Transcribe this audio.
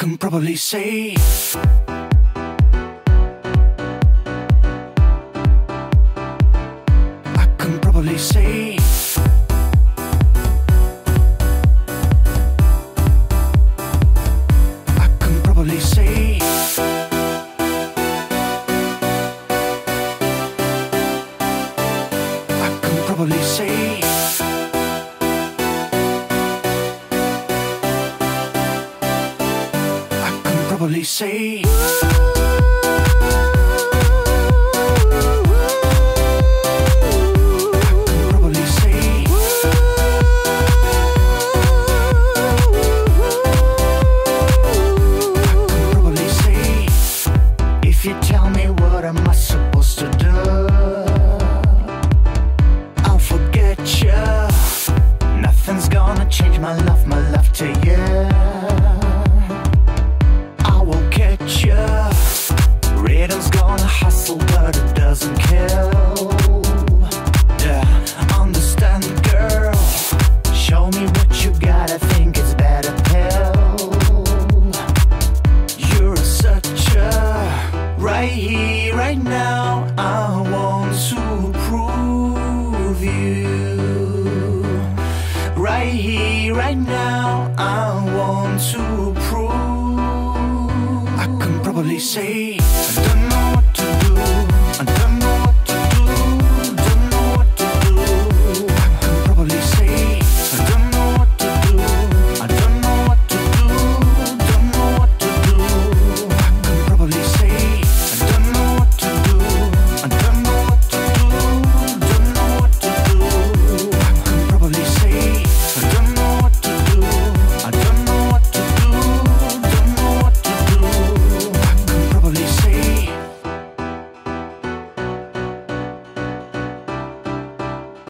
can probably say. I can probably say. I can probably say. I can probably say. Probably say. If you tell me what am I supposed to do, I'll forget you. Nothing's gonna change my love to you. Riddle's gonna hustle, but it doesn't kill. Yeah, understand, girl. Show me what you got, I think it's better pill. You're such a right here, right now. I want to prove you. Right here, right now. I want to prove. I can probably say.